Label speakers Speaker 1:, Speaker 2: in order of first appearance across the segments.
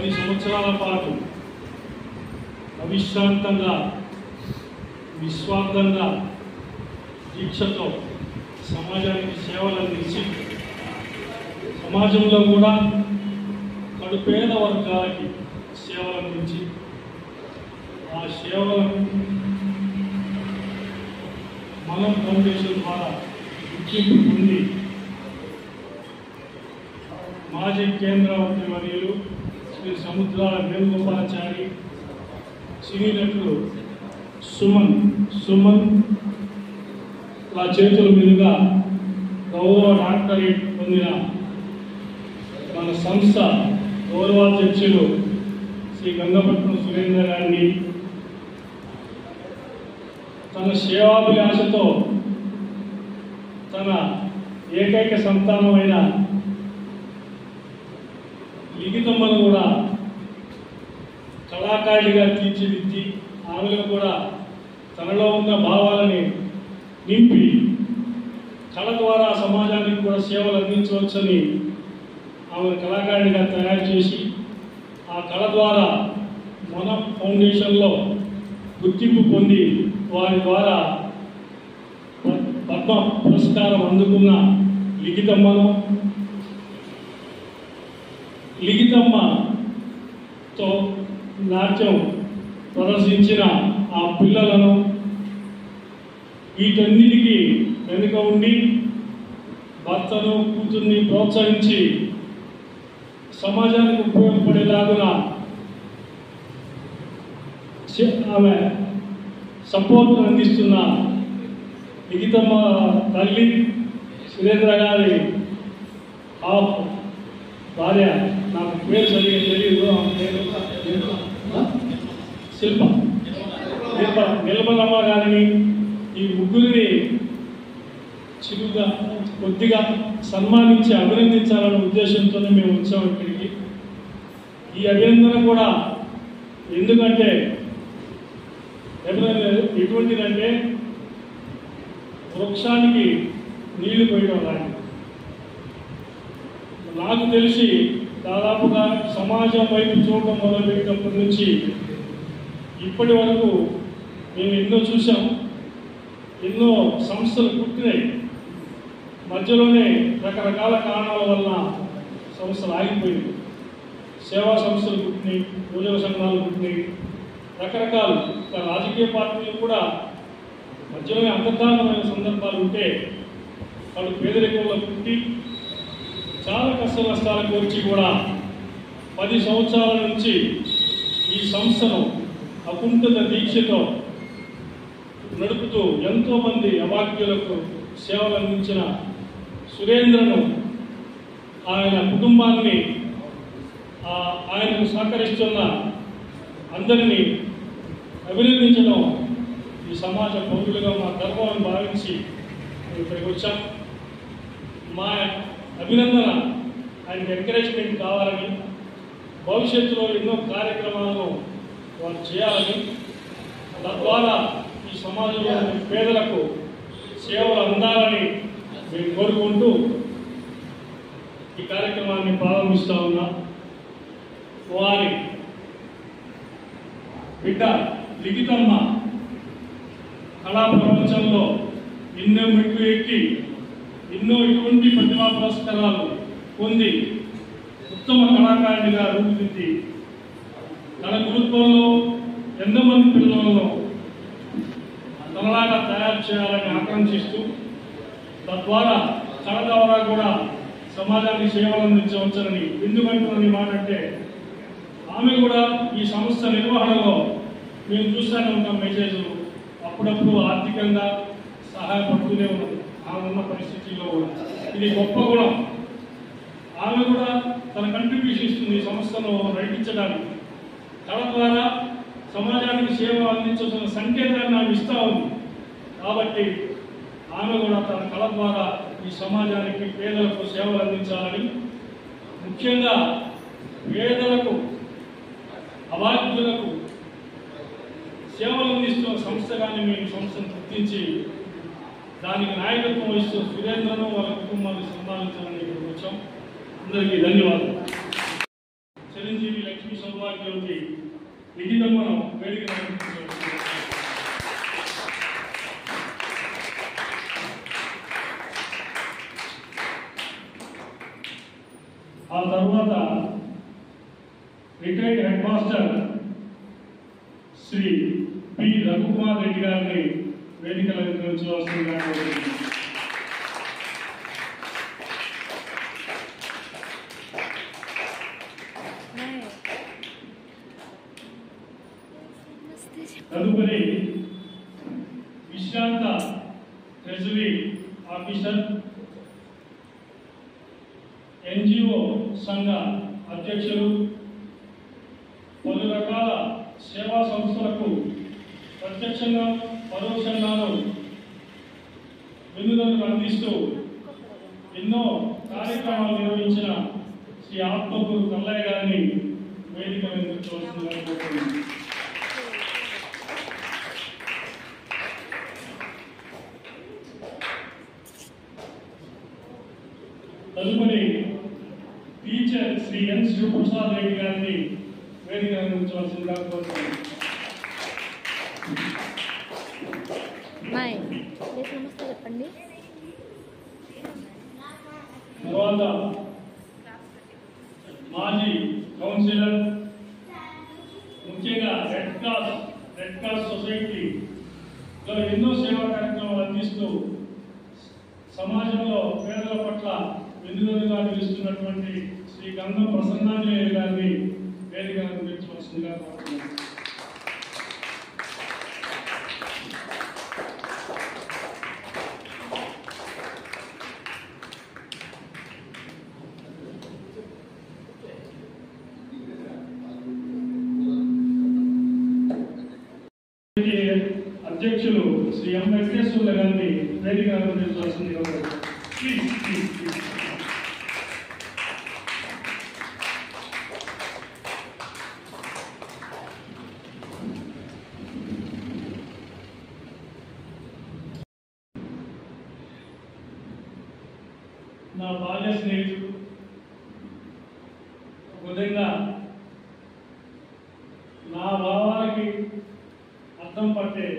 Speaker 1: 10 సంవత్సరాల పాటు అవిశ్రాంతంగా నిస్వార్థంగా దీక్షతో సమాజానికి సేవలు అందించి సమాజంలో కూడా కడుపేద వర్గాలకి సేవలు అందించి ఆ సేవలను మనం ఫౌండేషన్ ద్వారా గుర్తింపు పొంది మాజీ కేంద్ర మంత్రివర్యులు శ్రీ సముద్రాల వేణుగోపాలాచారి సినీ నటులు సుమన్ la చేతుల మీదుగా గౌరవ డాక్టరేట్ పొందిన మన సంస్థ గౌరవాధ్యక్షులు శ్రీ గంగపట్నం సురేంద్ర గారిని తన సేవాభిలాషతో తన ఏకైక సంతానమైన లిఖితమ్మను కూడా కళాకారిగా తీర్చిదిద్ది ఆమెను కూడా తనలో ఉన్న భావాలని నింపి కళ ద్వారా సమాజానికి కూడా సేవలు అందించవచ్చని ఆమెను కళాకారిగా తయారు చేసి ఆ కళ ద్వారా మన ఫౌండేషన్లో గుర్తింపు పొంది వారి ద్వారా పద్మ పురస్కారం అందుకున్న లిఖితమ్మతో నాట్యం ప్రదర్శించిన ఆ పిల్లలను వీటన్నిటికీ వెనుక ఉండి భర్తను కూతుర్ని ప్రోత్సహించి సమాజానికి ఉపయోగపడేలాగున ఆమె సపోర్ట్ అందిస్తున్న లిఖితమ్మ తల్లి సురేంద్ర గారి భార్య, నాకు పేరు సరిగ్గా తెలియదు, శిల్ప నిలబలమ్మ గారిని ఈ ముగ్గురిని చిరుగా కొద్దిగా సన్మానించి అభినందించాలనే ఉద్దేశంతోనే మేము వచ్చాము ఇక్కడికి. ఈ అభినందన కూడా ఎందుకంటే ఎటువంటిదంటే వృక్షానికి నీళ్లు పోయడం లాంటి. నాకు తెలిసి దాదాపుగా సమాజం వైపు చూడటం మొదలుపెట్టినప్పటి నుంచి ఇప్పటి వరకు మేము ఎన్నో చూసాం, ఎన్నో సంస్థలు పుట్టినాయి. మధ్యలోనే రకరకాల కారణాల వలన సంస్థలు ఆగిపోయింది. సేవా సంస్థలు పుట్టినాయి, యువజన సంఘాలు పుట్టినాయి, రకరకాలు రాజకీయ పార్టీలు కూడా మధ్యలోనే అంతర్ధానమైన సందర్భాలు ఉంటే వాళ్ళు పేదరికంలో పుట్టి చాలా కష్ట నష్టాలు కోర్చి కూడా 10 సంవత్సరాల నుంచి ఈ సంస్థను అకుంఠిత దీక్షతో నడుపుతూ ఎంతోమంది అభాగ్యులకు సేవలు అందించిన సురేంద్రను, ఆయన కుటుంబాన్ని, ఆయనకు సహకరిస్తున్న అందరినీ అభినందించడం ఈ సమాజ పౌరులుగా మా ధర్మాన్ని భావించి ఇక్కడికి వచ్చాం. మా అభినందన ఆయనకి ఎంకరేజ్మెంట్ కావాలని, భవిష్యత్తులో ఎన్నో కార్యక్రమాలను వాళ్ళు చేయాలని, తద్వారా ఈ సమాజంలో పేదలకు సేవలు అందాలని మేము కోరుకుంటూ ఈ కార్యక్రమాన్ని ప్రారంభిస్తూ ఉన్నాం. వారి బిడ్డ లిఖితమ్మ కళా ప్రపంచంలో ఎన్నో మెట్లు ఎక్కి ఎన్నో ఇటువంటి ప్రతిభా పురస్కారాలు పొంది ఉత్తమ కళాకారుడిగా రూపుదిద్ది తన గురుత్వంలో ఎంతోమంది పిల్లలను తనలాగా తయారు చేయాలని ఆకాంక్షిస్తూ తద్వారా కళ ద్వారా కూడా సమాజానికి సేవలు అందించవచ్చని ఎందుకంటున్న మాట అంటే, ఆమె కూడా ఈ సంస్థ నిర్వహణలో మేము చూస్తూనే ఉంటాం మెసేజ్లు, అప్పుడప్పుడు ఆర్థికంగా సహాయపడుతూనే ఉన్నాం ఆమె ఉన్న పరిస్థితుల్లో కూడా. ఇది గొప్ప గుణం. ఆమె కూడా తన కంట్రిబ్యూషన్ ఇస్తుంది ఈ సంస్థను నడిపించడానికి. కళ ద్వారా సమాజానికి సేవ అందించాల్సిన సంకేతాన్ని ఆమె ఇస్తూ ఉంది. కాబట్టి ఆమె కూడా తన కళ ద్వారా ఈ సమాజానికి పేదలకు సేవలు అందించాలని, ముఖ్యంగా పేదలకు అభాగ్యులకు సేవలు అందిస్తున్న సంస్థగానే మేము సంస్థను గుర్తించి దానికి నాయకత్వం వహిస్తూ సురేంద్రను వాళ్ళ కుటుంబాన్ని సన్మానించాలని ఇక్కడికి వచ్చాం. అందరికీ ధన్యవాదాలు. చిరంజీవి లక్ష్మీ సౌభాగ్యవతి విధితమ్మను వేదిక ఆ తర్వాత retired head master Shri P Raghukumar Reddy గారిని వేదికల ఉంచవలసిందిగా తదుపరి విశ్రాంత ట్రెజరీ ఆఫీసర్ ఎన్జిఓ సంఘ అధ్యక్షులు పలు రకాల సేవా సంస్థలకు ప్రత్యక్షంగా పరోక్షంగాను వినూత్నతను అందిస్తూ ఎన్నో కార్యక్రమాలు నిర్వహించిన శ్రీ ఆత్మకూరు కల్లయ్య గారిని వేదిక నిర్వహించవలసిందిగా కోరుతున్నాను. తదుపరి టీచర్ శ్రీ ఎన్ శివప్రసాద్ రెడ్డి గారిని వేదిక నిర్వహించవలసిందిగా కోరుతున్నాను.
Speaker 2: చెప్పండి.
Speaker 1: తర్వాత మాజీ కౌన్సిలర్, ముఖ్యంగా రెడ్ క్రాస్ సొసైటీలో ఎన్నో సేవా కార్యక్రమాలు అందిస్తూ సమాజంలో పేదల పట్ల వెన్నుదన్నుగా నిలుస్తున్నటువంటి శ్రీ గంగం ప్రసన్నాంజనేయ గారిని వేదిక నిర్వహించవలసిందిగా కోరుతున్నాను. అధ్యక్షులు శ్రీ ఎం వెంకటేశ్వర్ల గారిని వేదిక నిర్వహించవలసిందిగా నా బాల్య స్నేహితుడు, విధంగా నా భావాలకి అర్థం పట్టే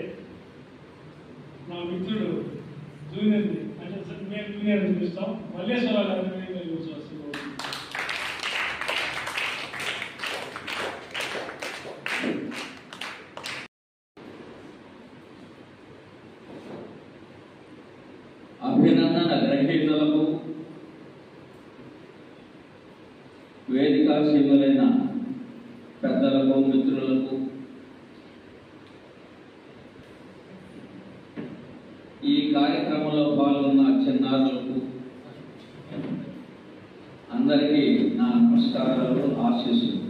Speaker 1: నా మిత్రుడు జూనియర్, అంటే మేము జూనియర్ అని పిలుస్తాం, మల్లేశ్వర గారిని చూసి
Speaker 3: అభినందన గ్రహీతలకు, వేదికా సీములైన పెద్దలకు, మిత్రులకు, ఈ కార్యక్రమంలో పాల్గొన్న చిన్నారులకు అందరికీ నా నమస్కారాలు, ఆశీస్సులు.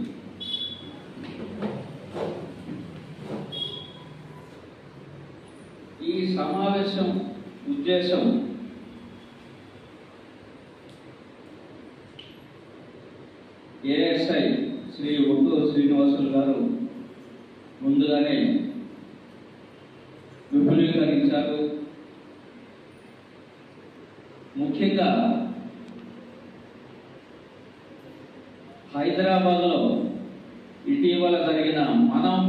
Speaker 3: ఈ సమావేశం ఉద్దేశం ఏఎస్ఐ శ్రీ ఒట్టూరు శ్రీనివాసులు గారు ముందుగానే విపులీకరించారు. ముఖ్యంగా హైదరాబాద్లో ఇటీవల జరిగిన మనం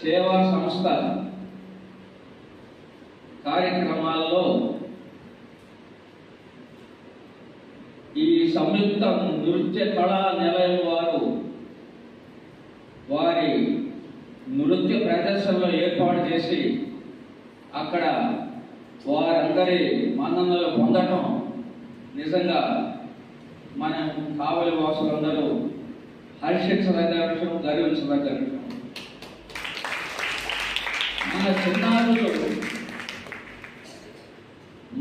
Speaker 3: సేవా సంస్థ కార్యక్రమాల్లో ఈ సంయుక్త నృత్య కళా నిలయం వారు వారి నృత్య ప్రదర్శనలో ఏర్పాటు చేసి అక్కడ వారందరి మన్ననలు పొందటం నిజంగా మనం కావలి వాసులందరూ హర్షించదగ్గ విషయం, గర్వించదగ్గ విషయం. మన చిన్నారులు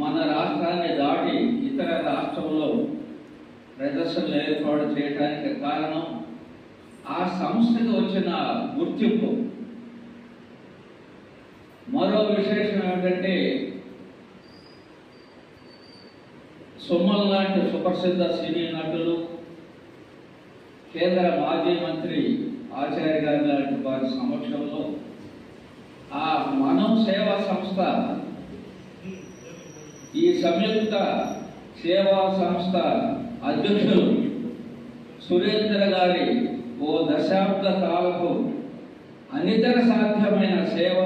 Speaker 3: మన రాష్ట్రాన్ని దాటి ఇతర రాష్ట్రంలో ప్రదర్శనలు ఏర్పాటు చేయడానికి కారణం ఆ సంస్థకు వచ్చిన గుర్తింపు. మరో విశేషం ఏమిటంటే సుమన్ లాంటి సుప్రసిద్ధ సినీ నటులు, కేంద్ర మాజీ మంత్రి ఆచార్య గారి లాంటి వారి సమక్షంలో ఆ మనం సేవా సంస్థ, ఈ సంయుక్త సేవా సంస్థ అధ్యక్షులు సురేంద్ర గారి ఓ దశాబ్ద కాలపు అనితర సాధ్యమైన సేవ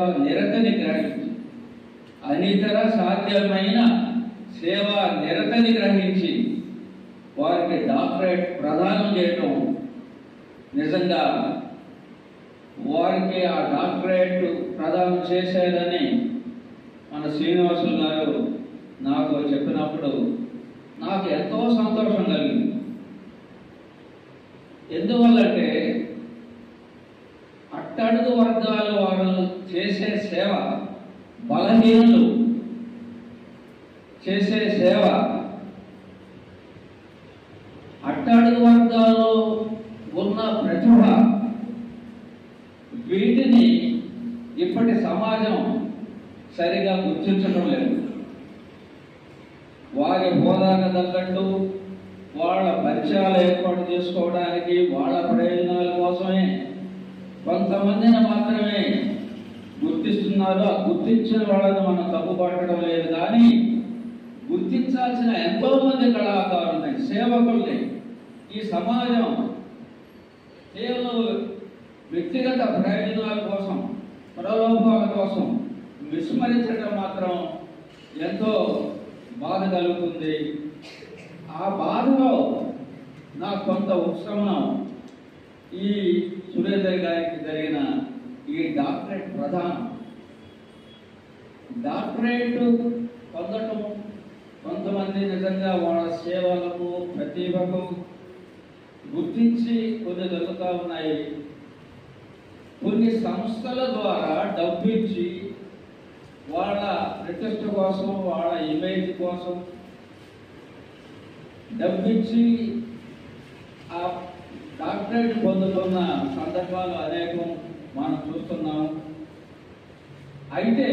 Speaker 3: నిరతని గ్రహించి వారికి డాక్టరేట్ ప్రదానం చేయటం నిజంగా వారికి ఆ డాక్టరేట్ ప్రదానం చేశారని మన శ్రీనివాసులు గారు నాకు చెప్పినప్పుడు నాకు ఎంతో సంతోషం కలిగింది. ఎందువల్లంటే అట్టడుగు వర్గాల వారు చేసే సేవ, బలహీనులు చేసే సేవ, అట్టడుగు వర్గాల్లో ఉన్న ప్రతిభ, వీటిని ఇప్పటి సమాజం సరిగా గుర్తించడం లేదు. వారి హోదాకు తగ్గట్టు వాళ్ళ పరిచయాలు ఏర్పాటు చేసుకోవడానికి, వాళ్ళ ప్రయోజనాల కోసమే కొంతమందిని మాత్రమే గుర్తిస్తున్నారు. ఆ గుర్తించిన వాళ్ళని మనం తప్పుపట్టడం లేదు, కానీ గుర్తించాల్సిన ఎంతో మంది కళాకారులని, సేవకుల్ని ఈ సమాజం కేవలం వ్యక్తిగత ప్రయోజనాల కోసం, ప్రలోభాల కోసం విస్మరించడం మాత్రం ఎంతో బాధ కలుగుతుంది. ఆ బాధలో నాకు కొంత ఉపశమనం ఈ సురేందర్ గారికి జరిగిన ఈ డాక్టరేట్ ప్రదానం. డాక్టరేట్ పొందటం కొంతమంది నిజంగా వాళ్ళ సేవలకు, ప్రతిభకు గుర్తించి కొన్ని జరుగుతూ ఉన్నాయి. కొన్ని సంస్థల ద్వారా డబ్బిచ్చి వాళ్ళ ప్రతిష్ట కోసం, వాళ్ళ ఇమేజ్ కోసం డబ్బిచ్చి ఆ డాక్టరేట్ పొందుతున్న సందర్భాలు అనేకం మనం చూస్తున్నాం. అయితే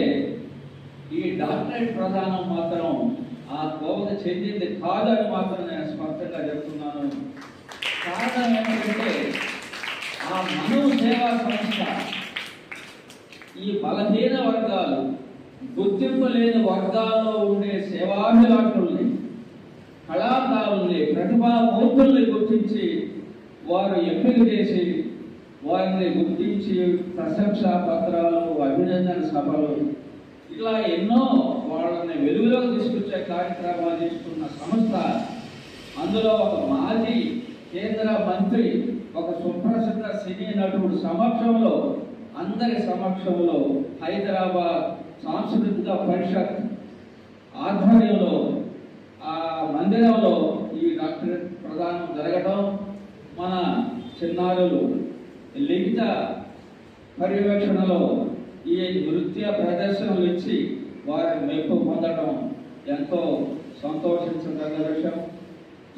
Speaker 3: ఈ డాక్టరేట్ ప్రదానం మాత్రం ఆ కోవకు చెందింది కాదని మాత్రం నేను స్పష్టంగా చెప్తున్నాను. కారణం ఏంటంటే ఆ మనో సేవా సంస్థ ఈ బలహీన వర్గాలు, గుర్తింపు లేని వర్గాల్లో ఉండే సేవాభిలాషుల్ని, కళాకారుల్ని, ప్రతిభామూర్తుల్ని గుర్తించి వారు ఎంపిక చేసి వారిని గుర్తించి ప్రశంసా పత్రాలు, అభినందన సభలు, ఇలా ఎన్నో వాళ్ళని వెలుగులోకి తీసుకొచ్చే కార్యక్రమాలు తీసుకున్న సంస్థ. అందులో ఒక మాజీ కేంద్ర మంత్రి, ఒక సుప్రసిద్ధ సినీ నటుడు సమక్షంలో, అందరి సమక్షంలో హైదరాబాద్ సాంస్కృతిక పరిషత్ ఆధ్వర్యంలో ఆ మందిరంలో ఈ డాక్టరేట్ ప్రదానం జరగడం, మన చిన్నారులు లిఖిత పర్యవేక్షణలో ఈ నృత్య ప్రదర్శనలు ఇచ్చి వారిని మెప్పు పొందడం ఎంతో సంతోషించదగ్గ విషయం.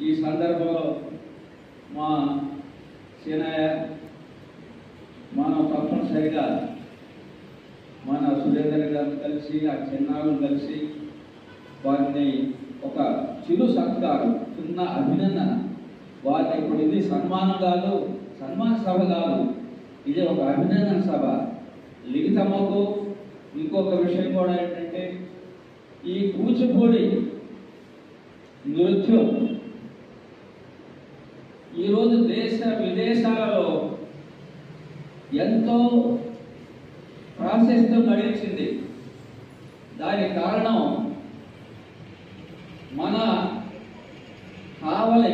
Speaker 3: ఈ సందర్భంలో మా సీనయ్య మనం తప్పనిసరిగా మన సురేందర్ గారిని కలిసి, ఆ చిన్నారులు కలిసి వారిని ఒక చిరు సత్కారం, చిన్న అభినందన, వారిని ఇప్పుడు ఇది సన్మానం కాదు, సన్మాన సభ కాదు, ఇది ఒక అభినందన సభ. లిఖితమ్మకు ఇంకొక విషయం కూడా ఏంటంటే, ఈ కూచిపూడి నృత్యం ఈరోజు దేశ విదేశాలలో ఎంతో ప్రాశస్త్యం గడించింది. దానికి కారణం మన కావలి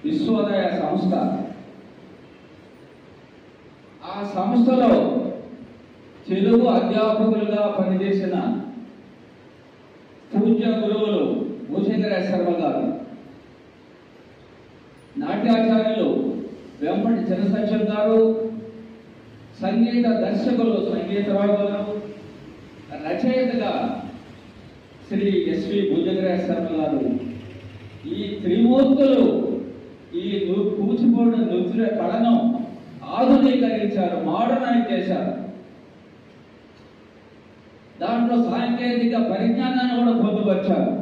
Speaker 3: విశ్వోదయ సంస్థ. ఆ సంస్థలో తెలుగు అధ్యాపకులుగా పనిచేసిన పూజ్య గురువులు భూషేంద్ర శర్మ గారు, నాట్యాచార్యులు వెంపటి చినసత్యం గారు, సంగీత దర్శకులు సంగీతరావు గారు, రచయితగా శ్రీ ఎస్వి భూషేంద్ర శర్మ గారు, ఈ త్రిమూర్తులు ఈ కూచిపూడి నృత్య కళను ఆధునీకరించారు, మోడర్నైజ్ చేశారు. దాంట్లో సాంకేతిక పరిజ్ఞానాన్ని కూడా పొందుపరిచారు.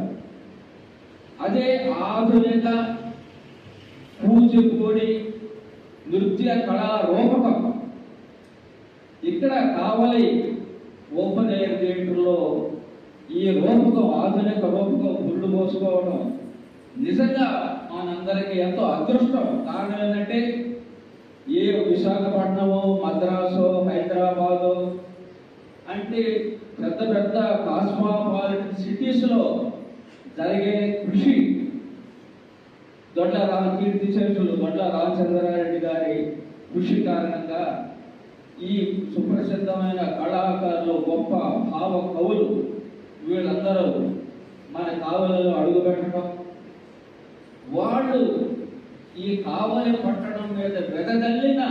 Speaker 3: అదే ఆధునిక కూచిపూడి నృత్య కళా రూపకం. ఇక్కడ కావలి ఓపెన్ ఎయిర్ థియేటర్లో ఈ రూపకం, ఆధునిక రూపకం గుళ్ళు పోసుకోవడం నిజంగా మనందరికీ ఎంతో అదృష్టం. కారణం ఏంటంటే ఏ విశాఖపట్నమో మద్రాసు హైదరాబాదు అంటే పెద్ద పెద్ద కాస్మోపాలిటన్ సిటీస్లో జరిగే కృషి కీర్తి చేతులు దొడ్ల రామచంద్రారెడ్డి గారి కృషి కారణంగా ఈ సుప్రసిద్ధమైన కళాకారులు గొప్ప భావ కవులు వీళ్ళందరూ మన కావలిలో అడుగుపెట్టడం, వాళ్ళు ఈ కావలి పట్టణం మీద వెదజల్లిన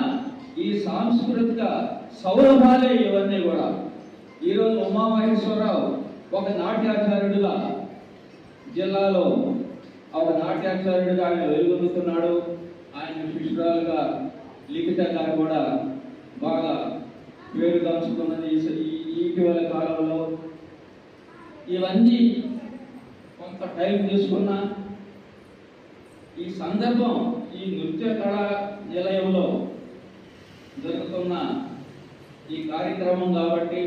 Speaker 3: ఈ సాంస్కృతిక సౌరభాలే ఇవన్నీ కూడా. ఈరోజు ఉమామహేశ్వరరావు ఒక నాట్యాచార్యుడుగా జిల్లాలో ఒక నాట్యాచార్యుడిగా ఆయన వెలుగొందుతున్నాడు. ఆయన శిష్యురాలుగా లిఖిత గారు కూడా బాగా పేరు దాచుకున్నది ఇటీవల కాలంలో. ఇవన్నీ కొంత టైం తీసుకున్నా ఈ సందర్భం ఈ నృత్య కళా నిలయంలో జరుగుతున్న ఈ కార్యక్రమం కాబట్టి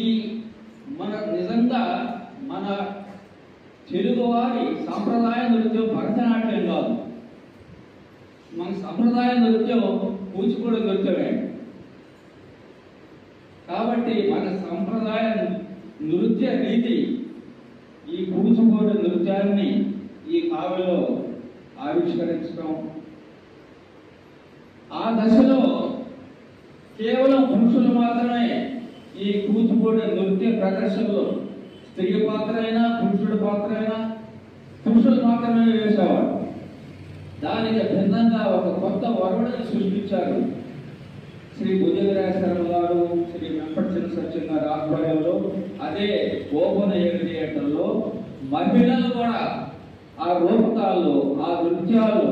Speaker 3: ఈ మన నిజంగా మన తెలుగువారి సంప్రదాయ నృత్యం భరతనాట్యం కాదు, మన సంప్రదాయ నృత్యం కూచిపూడి నృత్యమే. కాబట్టి మన సంప్రదాయ నృత్య రీతి ఈ కూచిపూడి నృత్యాన్ని ఈ కావ్యలో ఆవిష్కరించడం, ఆ దశలో కేవలం పురుషులు మాత్రమే ఈ కూచిపూడి నృత్య ప్రదర్శనలో స్త్రీ పాత్ర అయినా పురుషుడి పాత్ర అయినా పురుషులు మాత్రమే వేసేవాడు. దానికి భిన్నంగా ఒక కొత్త వరుణని సృష్టించారు శ్రీ భుజగరాజశర్మ గారు, శ్రీ వెంపటిచిన సత్యం గారి ఆధ్వర్యంలో. అదే ఓపెన్ ఎయిర్ థియేటర్లో మహిళలు కూడా ఆ రూపకాల్లో, ఆ నృత్యాలు,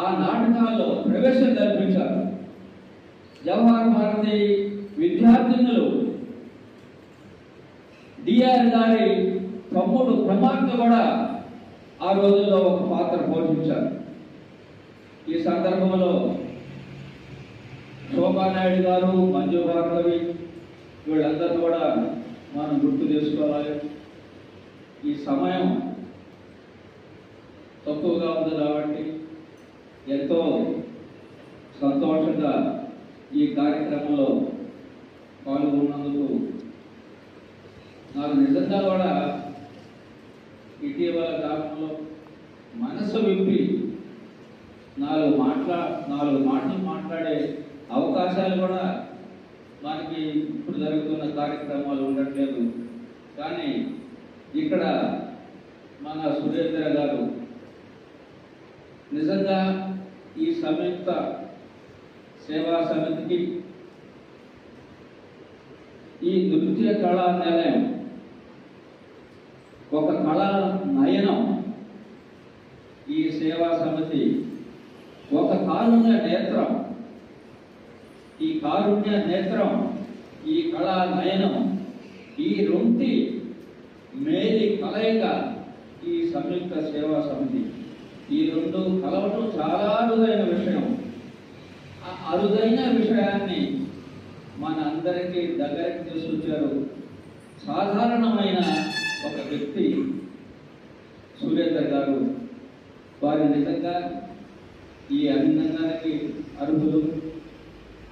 Speaker 3: ఆ నాటకాల్లో ప్రవేశం కల్పించారు. జవహర్ భారతి విద్యార్థినులు డిఆర్ గారి తమ్ముడు కుమార్తె కూడా ఆ రోజుల్లో ఒక పాత్ర పోషించారు. ఈ సందర్భంలో శోభానాయుడు గారు, మంజు భార్గవి వీళ్ళందరూ కూడా మనం గుర్తు చేసుకోవాలి. ఈ సమయం తక్కువగా ఉంది కాబట్టి ఎంతో సంతోషంగా ఈ కార్యక్రమంలో పాల్గొన్నందుకు నాకు నిజంగా కూడా ఇటీవల కాలంలో మనసు విప్పి నాలుగు మాటలు మాట్లాడే అవకాశాలు కూడా మనకి ఇప్పుడు జరుగుతున్న కార్యక్రమాలు ఉండట్లేదు. కానీ ఇక్కడ మన సురేంద్ర గారు నిజంగా ఈ సంయుక్త సేవా సమితికి ఈ నృత్య కళా నిలయం ఒక కళా నయనం. ఈ సేవా సమితి ఒక కారుణ్య నేత్రం. ఈ కారుణ్య నేత్రం, ఈ కళా నయనం, ఈ రొంటి మేలి కలయిక ఈ సంయుక్త సేవా సమితి. ఈ రెండు కలవటం చాలా అరుదైన విషయం. ఆ అరుదైన విషయాన్ని మన అందరికీ దగ్గరికి తీసుకొచ్చారు సాధారణమైన ఒక వ్యక్తి సురేందర్ గారు. వారి నిజంగా ఈ అభినందనకి అర్హులు.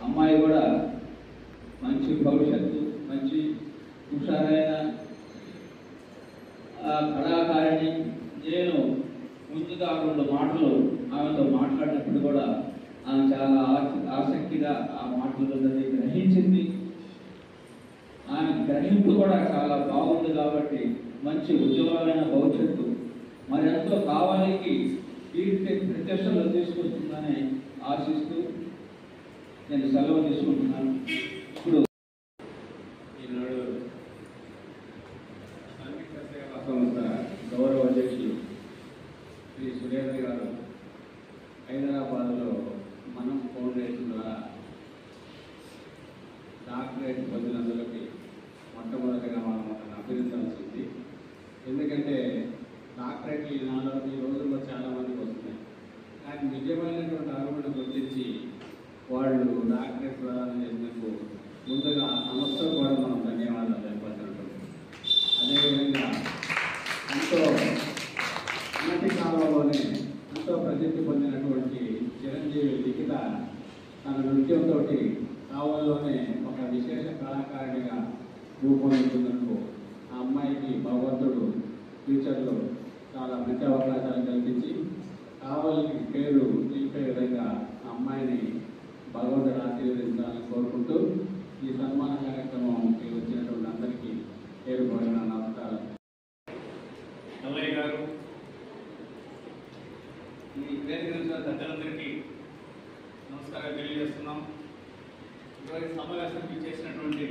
Speaker 3: అమ్మాయి కూడా మంచి భవిష్యత్తు, మంచి హుషారైన కళాకారిణి. నేను ముందుగా 2 మాటలు ఆమెతో మాట్లాడినప్పుడు కూడా ఆమె చాలా ఆసక్తిగా ఆ మాటలన్నది గ్రహించింది. ఆమె గ్రహింపు కూడా చాలా బాగుంది. కాబట్టి మంచి ఉజ్వలమైన భవిష్యత్తు మరెంతో కావాలికి కీర్తి ప్రతిష్టలు తీసుకొస్తుందని ఆశిస్తూ నేను సెలవు తీసుకుంటున్నాను. ఇప్పుడు ఈనాడు సంయుక్త సేవా సంస్థ గౌరవ అధ్యక్షులు శ్రీ సురేంద్ర గారు హైదరాబాద్లో మనం ఫౌండేషన్ ద్వారా డాక్టరేట్ పొందినందులకి మొట్టమొదటిగా మనం అతను అభినందించాల్సింది. ఎందుకంటే డాక్టరేట్లు ఈ రోజుల్లో చాలామందికి వస్తున్నాయి. కానీ నిజమైనటువంటి అర్హులను గుర్తించి వాళ్ళు డాక్టరేట్ ప్రదానం చేసినందుకు ముందుగా ఆ సంస్థకు కూడా మనం ధన్యవాదాలు తెలపాల్సినటువంటి. అదేవిధంగా ఎంతో
Speaker 4: అన్నటి కాలంలోనే ఎంతో ప్రసిద్ధి పొందినటువంటి చిరంజీవి లిఖిత తన నృత్యంతో కావల్లోనే ఒక విశేష కళాకారిణిగా రూపొందుతున్నందుకు ఆ అమ్మాయికి భగవంతుడు ఫ్యూచర్లో చాలా మంచి అవకాశాలు కల్పించి కావలికి పేరు నిలిపే విధంగా ఆ అమ్మాయిని భగవంతుడు ఆశీర్వదించాలని కోరుకుంటూ ఈ సన్మాన కార్యక్రమంకి వచ్చినటువంటి అందరికీ పేరు కోరిన నమస్కారం.
Speaker 5: నల్లయ్య గారు, ఈ వేదిక నుంచి పెద్దలందరికీ నమస్కారం తెలియజేస్తున్నాం. ఈరోజు సమావేశానికి చేసినటువంటి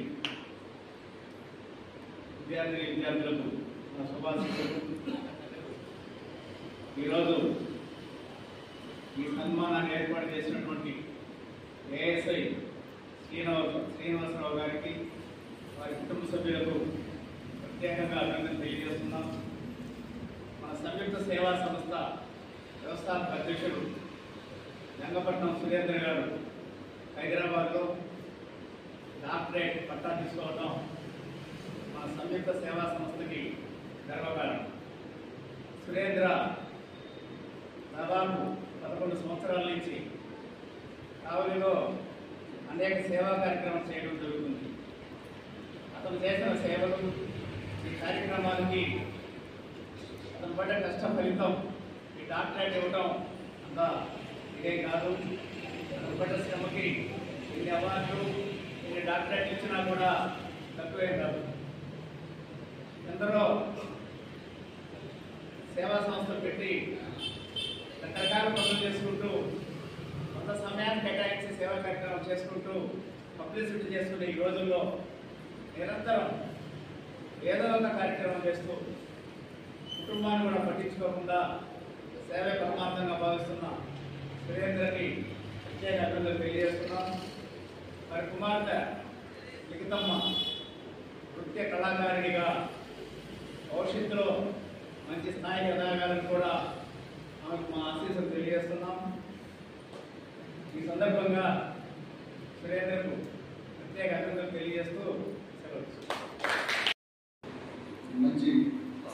Speaker 5: విద్యార్థులకు నా శుభాశీస్సులు. ఈరోజు ఈ సన్మానాన్ని ఏర్పాటు చేసినటువంటి ఏఎస్ఐ శ్రీనివాసరావు గారికి, వారి కుటుంబ సభ్యులకు ప్రత్యేకంగా అభినందన తెలియజేస్తున్నాం. మన సంయుక్త సేవా సంస్థ వ్యవస్థాపక అధ్యక్షుడు రంగపట్నం సురేంద్ర గారు హైదరాబాద్లో డాక్టరేట్ పట్టా తీసుకోవడం మన సంయుక్త సేవా సంస్థకి గర్వకారణం. సురేంద్ర దాదాపు 11 సంవత్సరాల నుంచి కావలిలో అనేక సేవా కార్యక్రమాలు చేయడం జరుగుతుంది. అతను చేసిన సేవలు, ఈ కార్యక్రమాలకి అతను పడ్డ కష్ట ఫలితం ఈ డాక్టరేట్ ఇవ్వటం అంత ఇదే కాదు. అతను పడ్డ శ్రమకి ఇన్ని అవార్డులు, ఇన్ని డాక్టరేట్ ఇచ్చినా కూడా తక్కువే కాదు. ఎందరో సేవా సంస్థలు పెట్టి రకరకాల పనులు చేసుకుంటూ, కొంత సమయాన్ని కేటాయించి సేవా కార్యక్రమం చేసుకుంటూ, పబ్లిసిటీ చేసుకునే ఈ రోజుల్లో నిరంతరం ఏదో ఒక కార్యక్రమం చేస్తూ కుటుంబాన్ని కూడా పట్టించుకోకుండా సేవే పరమార్థంగా భావిస్తున్న సురేంద్రకి ప్రత్యేక అభినందనలు తెలియజేస్తున్నాం. మరి కుమార్తె లిఖితమ్మ నృత్య కళాకారిణిగా భవిష్యత్తులో మంచి స్థాయికి ఎదగాలని కూడా ఆమెకు మా ఆశీస్సులు తెలియజేస్తున్నాం. ఈ సందర్భంగా సురేంద్రకు ప్రత్యేక అభినందనలు తెలియజేస్తూ సెలవు.
Speaker 6: మంచి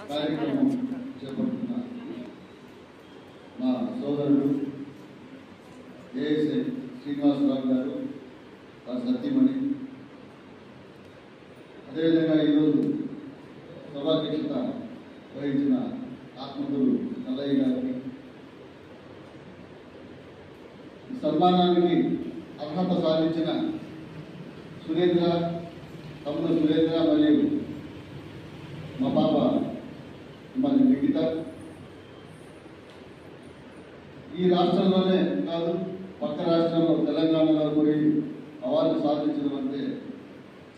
Speaker 6: కార్యక్రమం చేపడుతున్న మా సోదరుడు ఏఎస్ఐ శ్రీనివాసరావు గారు, వారి సతీమణి, అదేవిధంగా ఈరోజు సభాధ్యక్షత వహించిన ఆత్మగురు నల్లయ్య గారికి, ఈ సన్మానానికి అర్హత సాధించిన సురేంద్ర, తమ్ముడు సురేంద్ర మరియు మా పాప మరి లిఖిత, ఈ రాష్ట్రంలోనే కాదు పక్క రాష్ట్రంలో తెలంగాణలో పోయి అవార్డు సాధించడం అంటే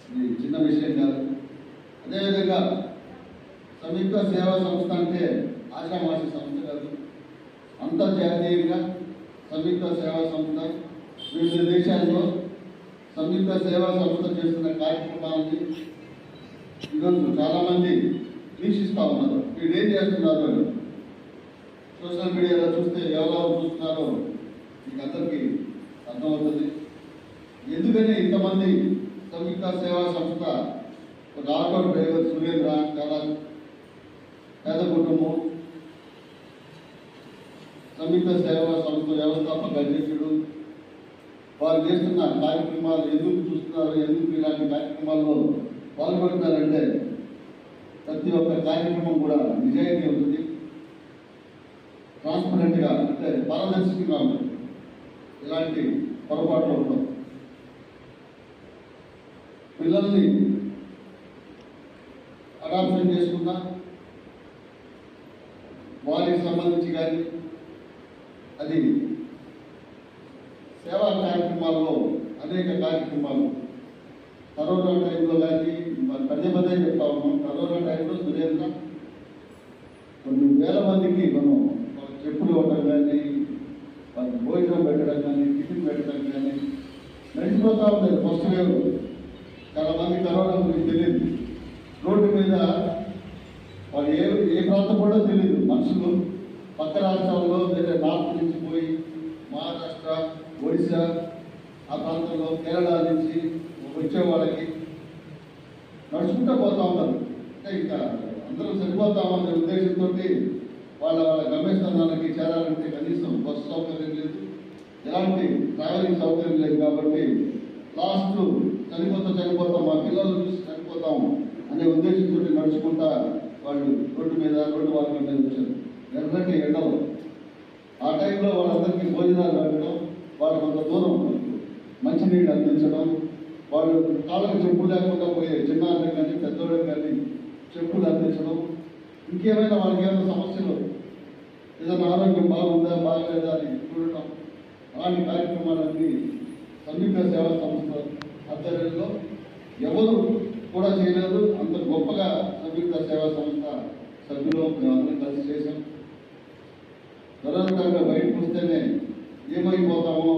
Speaker 6: ఇది చిన్న విషయం కాదు. అదేవిధంగా సంయుక్త సేవా సంస్థ అంటే ఆషామాషి సంస్థ కాదు. అంతర్జాతీయంగా సంయుక్త సేవా సంస్థ వివిధ దేశాల్లో సంయుక్త సేవా సంస్థ చేస్తున్న కార్యక్రమాలని ఈరోజు చాలామంది వీక్షిస్తూ ఉన్నారు. వీళ్ళు ఏం చేస్తున్నారు అని సోషల్ మీడియాలో చూస్తే ఎవరెవరు చూస్తున్నారో మీకు అందరికీ అర్థమవుతుంది. ఎందుకని ఇంతమంది సంయుక్త సేవా సంస్థ, ఒక ఆటో డ్రైవర్ సురేంద్ర, చాలా పేద కుటుంబం, సంయుక్త సేవా సంస్థ వ్యవస్థాపక అధ్యక్షుడు, వారు చేస్తున్న కార్యక్రమాలు ఎందుకు చూస్తున్నారు, ఎందుకు ఇలాంటి కార్యక్రమాల్లో పాల్గొంటున్నారంటే ప్రతి ఒక్క కార్యక్రమం కూడా నిజాయితీ ఉంటుంది, ట్రాన్స్పరెంట్గా అంటే పారదర్శకంగా ఉంటుంది, ఇలాంటి పొరపాట్లు ఉండవు. పిల్లల్ని అడాప్షన్ చేసుకున్నా వారికి సంబంధించి కానీ అది సేవా కార్యక్రమాల్లో అనేక కార్యక్రమాలు కరోనా టైంలో కానీ పదే పదే చెప్తా ఉన్నాం. కరోనా టైంలో సురేంద్ర కొన్ని వేల మందికి మనం చెప్పులు ఇవ్వడం కానీ, వాళ్ళకి భోజనం పెట్టడం కానీ, టిఫిన్ పెట్టడం కానీ నడిచిపోతూ ఉంటుంది. ఫస్ట్ వేవ్ చాలా మంది కరోనా గురించి తెలియదు. రోడ్డు మీద వాళ్ళు ఏ ప్రాంతం కూడా తెలియదు. మనుషులు పక్క రాష్ట్రాల్లో వేరే నార్త్ నుంచి పోయి మహారాష్ట్ర, ఒడిశా ఆ ప్రాంతంలో, కేరళ నుంచి వచ్చే వాళ్ళకి నడుచుకుంటూ పోతా ఉన్నారు. అంటే ఇంకా అందరూ సరిపోతామనే ఉద్దేశంతో వాళ్ళ కాబట్టి లాస్ట్ చనిపోతాం మా పిల్లలు చూసి చనిపోతాం అనే ఉద్దేశంతో నడుచుకుంటా వాళ్ళు రోడ్డు మార్గం మీద వచ్చారు. ఎర్రటి ఎండలు ఆ టైంలో వాళ్ళందరికీ భోజనాలు పెట్టడం, వాళ్ళకి కొంత దూరం మంచినీళ్ళు అందించడం, వాళ్ళు కాళ్ళకు చెప్పులు లేకుండా పోయే చిన్నారులకు కానీ పెద్దోళ్ళకి కానీ చెప్పులు అందించడం, ఇంకేమైనా వాళ్ళకి ఏమైనా సమస్యలు ఏదైనా ఆరోగ్యం బాగుందా బాగలేదా అని చూడటం, అలాంటి కార్యక్రమాలన్నీ సంయుక్త సేవా సంస్థ ఆధ్వర్యంలో ఎవరు కూడా చేయలేదు. అంత గొప్పగా సంయుక్త సేవా సంస్థ సభ్యులు మేమందరం కలిసి చేశాం. దురదృష్టంగా బయటకు వస్తేనే ఏమైపోతామో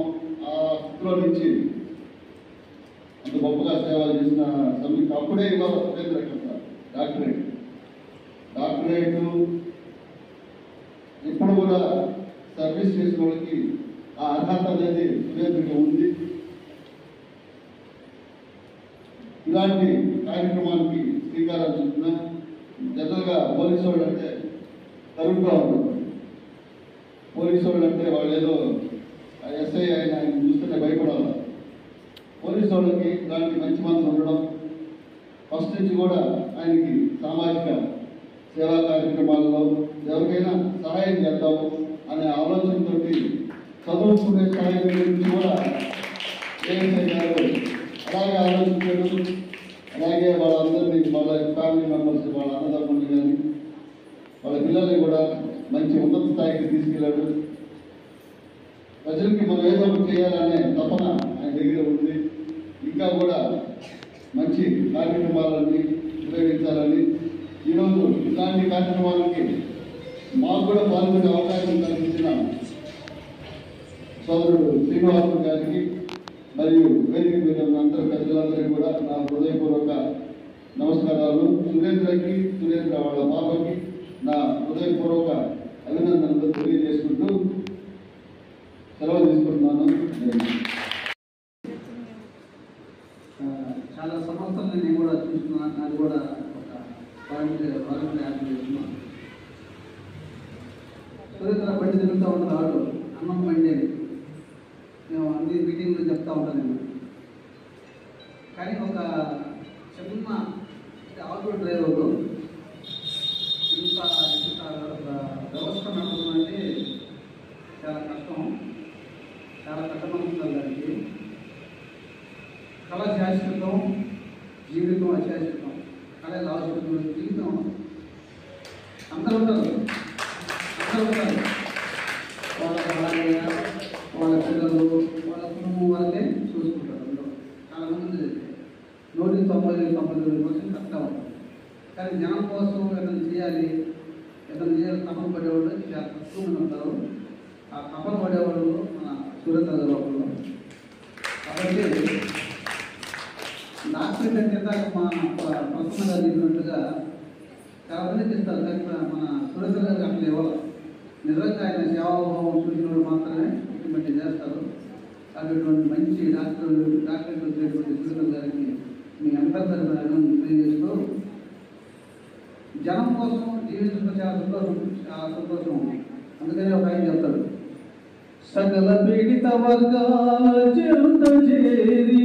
Speaker 6: ఆ స్థితిలో నుంచి అంత గొప్పగా సేవలు చేసిన సంయుక్త అప్పుడే ఇవాళ సురేంద్ర డాక్టరేట్ ఇప్పుడు కూడా సర్వీస్ చేసిన వాళ్ళకి ఆ అర్హత అనేది సురేంద్రకి ఉంది. ఇలాంటి కార్యక్రమానికి శ్రీకారం చుట్టిన జనరల్గా పోలీసు వాళ్ళు అంటే తరుణ్గా ఉంటుంది. పోలీసు వాళ్ళు అంటే వాళ్ళు ఏదో ఎస్ఐ ఆయన చూస్తుంటే భయపడాలి. పోలీసు వాళ్ళకి ఇలాంటి మంచి మనసు ఉండడం, ఫస్ట్ నుంచి కూడా ఆయనకి సామాజిక సేవా కార్యక్రమాల్లో ఎవరికైనా సహాయం చేద్దాం అనే ఆలోచనతో చదువుకునే స్థాయి గురించి కూడా ఏఎస్ఐ గారు అలాగే ఆలోచించారు. అలాగే వాళ్ళందరినీ వాళ్ళ ఫ్యామిలీ మెంబర్స్ వాళ్ళ అన్నదమ్ముల్ని కానీ వాళ్ళ పిల్లల్ని కూడా మంచి ఉన్నత స్థాయికి తీసుకెళ్ళాడు. ప్రజలకి మనం ఏదో ఒకటి చేయాలనే తపన ఆయన దగ్గర ఉంది. ఇంకా కూడా మంచి కార్యక్రమాలన్నీ ఉపయోగించాలని ఈరోజు ఇలాంటి కార్యక్రమాలకి మాకు కూడా పాల్గొనే అవకాశం కల్పించిన సోదరుడు శ్రీనివాసులు గారికి మరియు వేదిక మీద ఉన్న అందరూ పెద్దలందరికీ కూడా నా హృదయపూర్వక నమస్కారాలు. సురేంద్ర వాళ్ళ పాపకి నా హృదయపూర్వక అభినందనలు తెలియజేసుకుంటూ సెలవు తీసుకుంటున్నాను.
Speaker 7: చాలా సంవత్సరాలు నేను కూడా చూస్తున్నాను. అది కూడా ఒక వాలంటీర్ యాప్ చేస్తున్నాను. సురేంద్ర బండి తిరుగుతూ ఉంటాడు, అన్నం బండి అని మేము అన్ని మీటింగ్లో చెప్తా ఉంటాను నేను. కానీ ఒక చిన్న ఆటో డ్రైవరు ఇంత వ్యవస్థ నడుపుతుందంటే చాలా కష్టం, చాలా కష్టమవుతుంది. దానికి కళ శాశ్వతం, జీవితం అశాశ్వతం. కళ శాశ్వతం, జీవితం అందరూ ఉంటారు. వాళ్ళ భార్య, వాళ్ళ పిల్లలు, వాళ్ళ కుటుంబం వాళ్ళే చూసుకుంటారు. అందరూ చాలా మంది 90% కరెక్ట్గా ఉంటారు. కానీ జనం కోసం ఏదైనా చేయాలి తపన పడేవాళ్ళు చాలా తక్కువ మంది ఉంటారు. ఆ తపన పడేవాళ్ళు మన సురేంద్ర లోపల. కాబట్టి డాక్టర్ కంటే మా ప్రసన్న గారు చెప్పినట్టుగా చాలా మంది ఇస్తారు. కానీ మన సురేంద్ర గారికి అట్లా ఇవ్వాలి. నిజంగా ఆయన సేవాభావం చూసినప్పుడు మాత్రమే ఇటువంటి చేస్తారు. అటువంటి మంచి డాక్టరేట్ వచ్చేటువంటి సురేంద్ర గారికి మీ అందరి తరఫున తెలియజేస్తూ జనం కోసం జీవించడం చాలా సంతోషం. అందుకని ఒక ఆయన చెప్తాడు, సకల పీడిత వర్గాల చెంత చేరి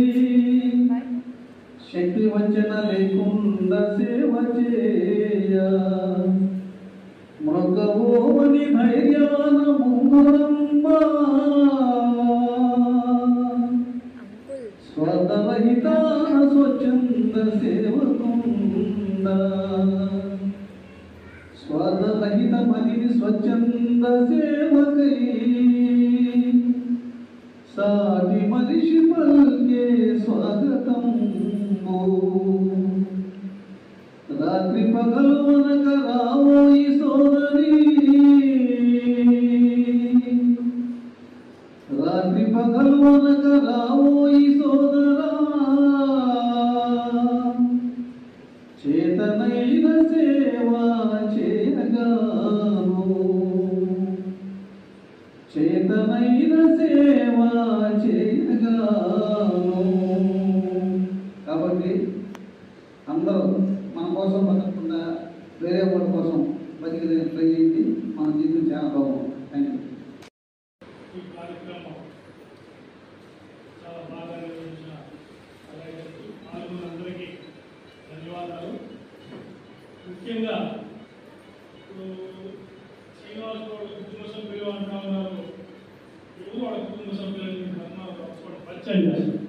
Speaker 7: శక్తి వంచన లేకుండా సేవ చేయ మృగవోని ధైర్యాన ముమ్మరమ్మా స్వార్థరహితాన స్వచ్ఛంద సేవకుండ స్వార్థరహిత మదిని స్వచ్ఛంద సేవకై సాటి మనిషి పల్కే స్వాగతం రాత్రి పగలు మనక రావోయి సోదరి రాత్రి పగలు మనక రావోయి సోదరా చేతనైన సేవా చేయగాను చేతనైన సేవా చేయగాను. కాబట్టి అందరూ మన కోసం బతకకుండా వేరే వాళ్ళ కోసం బతికే ట్రై చేయండి. మన జీవితం చాలా బాగుంది. Thank you.
Speaker 1: ఈ కార్యక్రమం చాలా బాగా కుటుంబ సభ్యులకి పరిచయం చేస్తాను.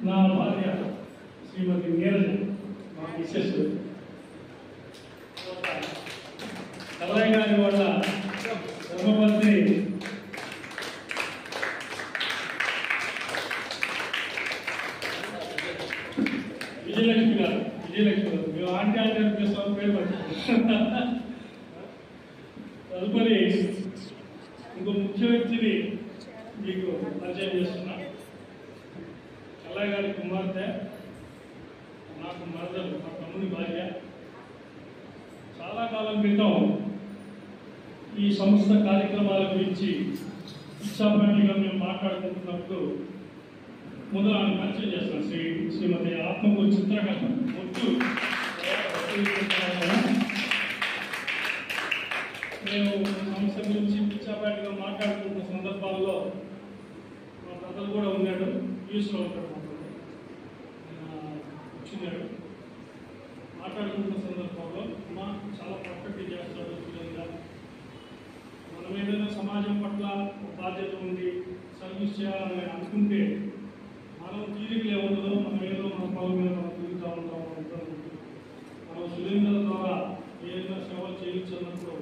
Speaker 1: నా భార్య శ్రీమతి నీరజ, మా మిస్సెస్. కల్లయ్య గారి వాళ్ళ ధర్మపత్ని విజయలక్ష్మి గారు. మేము ఆంటీ అనిపిస్తాం పేరు పడుతుంది. తదుపరి ఇంకో ముఖ్య వ్యక్తిని మీకు పరిచయం చేస్తున్నా. కల్లయ్య గారి కుమార్తె, నాకు మరదలు, మా తమ్ముని భార్య. చాలా కాలం క్రితం ఈ సంస్థ కార్యక్రమాల గురించి ఇచ్చాపట్టిగా మేము మాట్లాడుకుంటున్నప్పుడు ముందు ఆమె పరిచయం చేస్తాను. శ్రీమతి ఆత్మకూరు చిత్రకథ ముట్టు. మేము సంస్థ గురించి పిచ్చాపాటిగా మాట్లాడుకుంటున్న సందర్భాల్లో మా బ్రదర్ కూడా ఉన్నాడు, యూస్లో ఉంటాడు, వచ్చినాడు. మాట్లాడుకుంటున్న సందర్భంలో మా చాలా పర్ఫెక్ట్ చేస్తాడు విధంగా. మనం ఏదైనా సమాజం పట్ల బాధ్యత ఉండి సర్వీస్ చేయాలని అనుకుంటే మనం తీరికలు ఏముండదో, మనం ఏదో మన పనుల మీద మనం తిరుగుతూ ఉంటాం. మనం సురేంద్ర ద్వారా ఏదైనా సేవలు చేయించినప్పుడు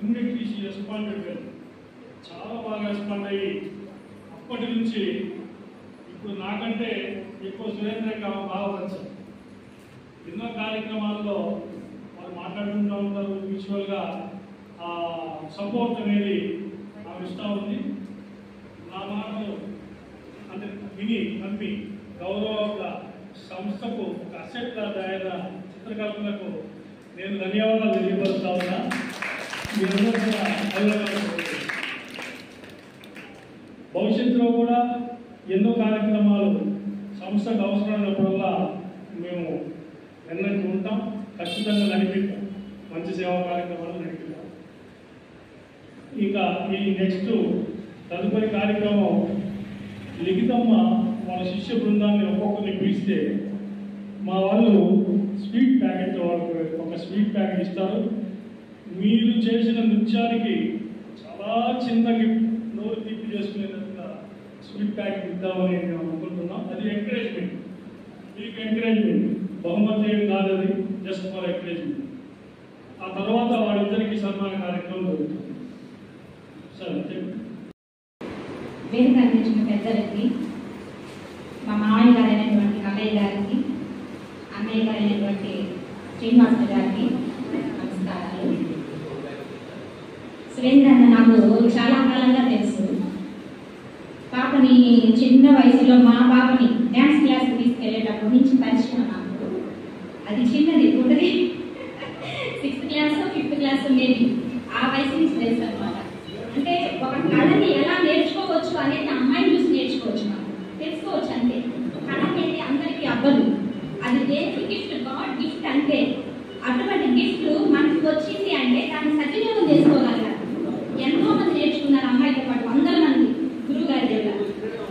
Speaker 1: ఇమ్మీడియట్లీ షీ రెస్పాండెడ్ వెల్, చాలా బాగా రెస్పాండ్ అయ్యి అప్పటి నుంచి ఇప్పుడు నాకంటే ఎక్కువ సురేంద్రకి బాగా వచ్చారు. ఎన్నో కార్యక్రమాల్లో వాళ్ళు మాట్లాడుకుంటూ ఉంటారు. మ్యూచువల్గా సపోర్ట్ అనేది నాకు ఇష్టం ఉంది. నా మాటలు అంటే విని నమ్మి గౌరవంగా సంస్థకు ఒక అసెట్గా తయారైన చిత్రకల్పనకు నేను ధన్యవాదాలు తెలియపరుస్తా ఉన్నా. మీరందరూ కూడా భవిష్యత్తులో కూడా ఎన్నో కార్యక్రమాలు సంస్థకు అవసరమైనప్పుడల్లా మేము వెనక్కి ఉంటాం, ఖచ్చితంగా నడిపిస్తాం, మంచి సేవా కార్యక్రమాలు నడిపిస్తాం. ఇంకా ఈ నెక్స్ట్ తదుపరి కార్యక్రమం లిఖితమ్మ వాళ్ళ శిష్య బృందాన్ని ఒక్కొక్కరిని పిలిస్తే మా వాళ్ళు స్వీట్ ప్యాకెట్, వాళ్ళకి ఒక స్వీట్ ప్యాకెట్ ఇస్తారు. మీరు చేసిన నృత్యానికి చాలా చిన్న గిఫ్ట్, నోరు తిప్పి చేసుకునేటట్టుగా స్వీట్ ప్యాకెట్ ఇద్దామని మేము అనుకుంటున్నాం. అది ఎంకరేజ్మెంట్, మీకు ఎంకరేజ్మెంట్, బహుమతి ఏమి కాదు, అది జస్ట్ ఫర్ ఎంకరేజ్మెంట్. ఆ తర్వాత వాళ్ళిద్దరికి సన్మాన కార్యక్రమం జరుగుతుంది. సరే,
Speaker 2: వేదిక అందించిన పెద్దలకి, మా మామయ్య గారు అయినటువంటి కల్లయ్య గారికి, అన్నయ్య గారు అయినటువంటి శ్రీనివాస గారికి నమస్కారాలు. సురేంద్ర అన్న నాకు చాలా కాలంగా తెలుసు. పాపని చిన్న వయసులో మా పాపని డ్యాన్స్ క్లాస్కి తీసుకెళ్ళేటప్పటి నుంచి పరిచయం నాకు. అది చిన్నది, ఒకటి 6th క్లాస్ 5th క్లాస్ ఉండేది. ఆ వయసు నుంచి తెలుసు అనమాట. అంటే ఒక కళని ఎలా నేర్చుకోవచ్చు అనేది అమ్మాయిని చూసి నేర్చుకోవచ్చు, మనం తెలుసుకోవచ్చు. అంతే, కళ అనేది అందరికీ అవ్వదు. అది దేవుడి గిఫ్ట్, గాడ్ గిఫ్ట్. అంటే అటువంటి గిఫ్ట్ మనకి వచ్చింది అంటే దాన్ని సద్వినియోగం చేసుకోగలగాలి. ఎంతో మంది నేర్చుకున్నారు అమ్మాయితో పాటు, 100 మంది గురువు గారి దగ్గర.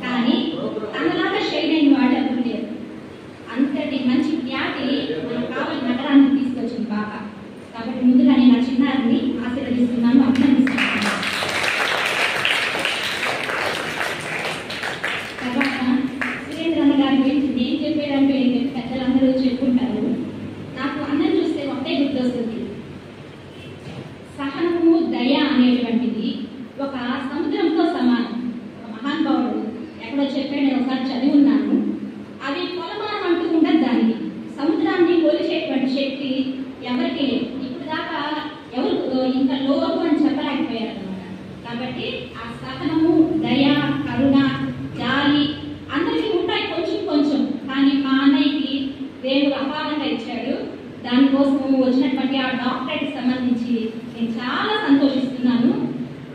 Speaker 2: కానీ తనలాగా షైన్ అయిన వాడు ఎవరు లేరు. అంతటి మంచి ఖ్యాతి మనకు కావాలి నగరానికి తీసుకొచ్చింది బాబ. కాబట్టి ముందుగా నేను ఆ చిన్నారిని ఆశీర్వదిస్తున్నాను, అభినందిస్తున్నాను. తర్వాత సురేంద్ర అన్న గారి గురించి నేను చెప్పేదంటే పెద్దలందరూ చెప్పుకుంటారు. నాకు అన్నం చూస్తే ఒకటే గుర్తొస్తుంది. సహనము, దయ అనేటువంటిది ఒక సముద్రంతో సమానం. ఒక మహానుభావుడు ఎక్కడో చెప్పాడు, నేను ఒకసారి చదివి ఉన్నాను. అది కొలమానం అంటూ ఉండదు దానికి. సముద్రాన్ని పోల్చేటువంటి శక్తి ఎవరికి లేదు. ఇప్పుడు దాకా ఎవరు ఇంత లోటు అని చెప్పలేకపోయారు అనమాట. కాబట్టి ఆ సహనము, దయ, కరుణ, జాలి అందరికీ ఉంటాయి కొంచెం కొంచెం. కానీ మా అన్నయ్యకి దేవుడు అపారంగా ఇచ్చాడు. దానికోసం వచ్చినటువంటి ఆ డాక్టరేట్ సంబంధించి నేను చాలా సంతోషిస్తున్నాను.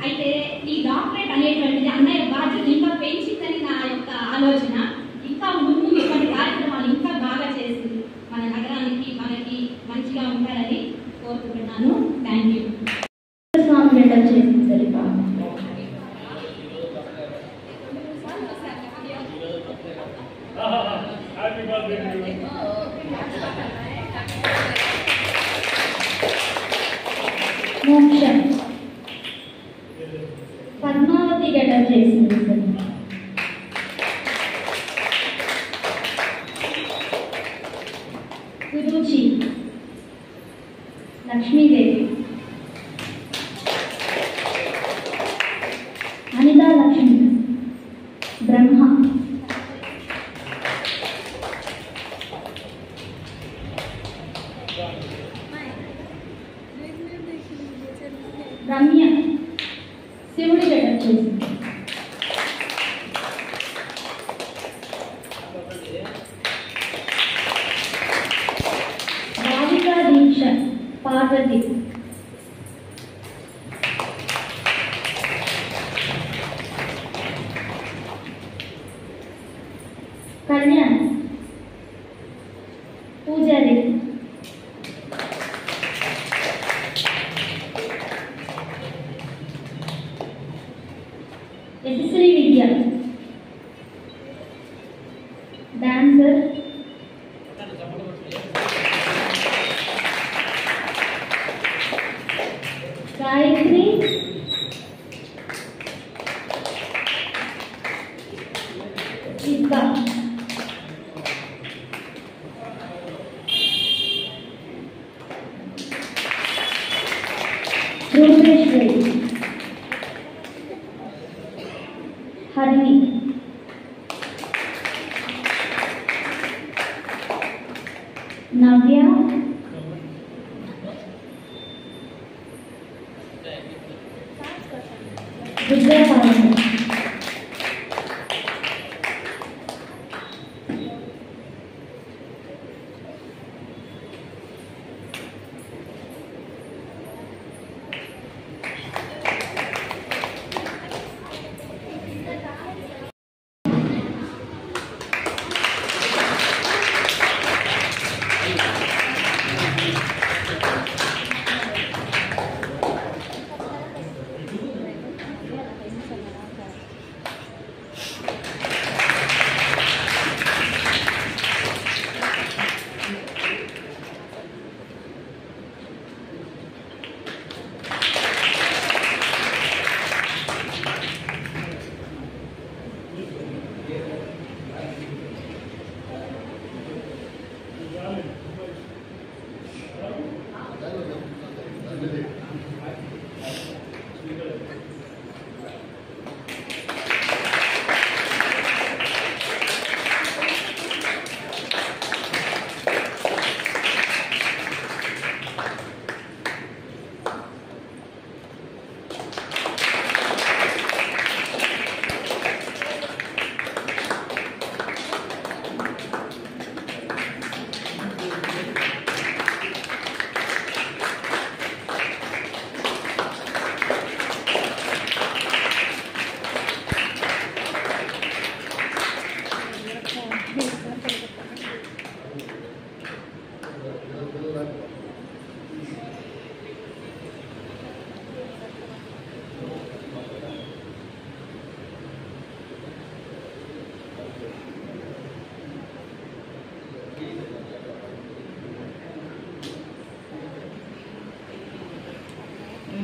Speaker 2: అయితే ఈ డాక్టరేట్ అనేటువంటిది అన్నయ్య బాధ్యత ఇంకా పెంచిందని నా యొక్క ఆలోచన. ఇంకా ముందు ఇటువంటి కార్యక్రమాలు ఇంకా బాగా చేసి మన నగరానికి, మనకి మంచిగా ఉంటారని కోరుకుంటున్నాను. Thank you. చేసింది సరిపా
Speaker 1: హ్యాపీ బర్త్డే.
Speaker 2: మోక్షం. చేసింది. గురూజీ లక్ష్మీదేవి, అనితా లక్ష్మి, బ్రహ్మ, రమ్య శివుడి గడ్డ చేసింది. రాధికా దీక్ష పార్వతి, కళ్యాణ్ పూజారి, యశస్వి విద్య డాన్సర్, గాయత్రి శిల్ప, రూపేశ్వరి, హరిణి, నవ్య, విద్యాపాలన,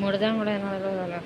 Speaker 8: ముడదాం కూడా అలా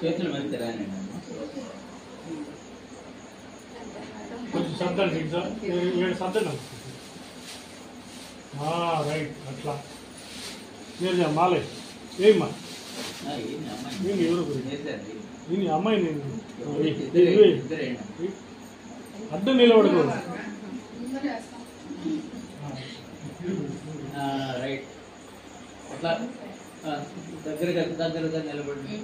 Speaker 3: చేతులు మధ్య
Speaker 1: కొంచెం శబ్దాలు 7 శబ్దాలు రైట్ అట్లా మీరు మాలే ఏమ్మా ఎవరు నేను అమ్మాయి అడ్డం నిలబడకూడదు.
Speaker 3: రైట్ అట్లా దగ్గరగా నిలబడి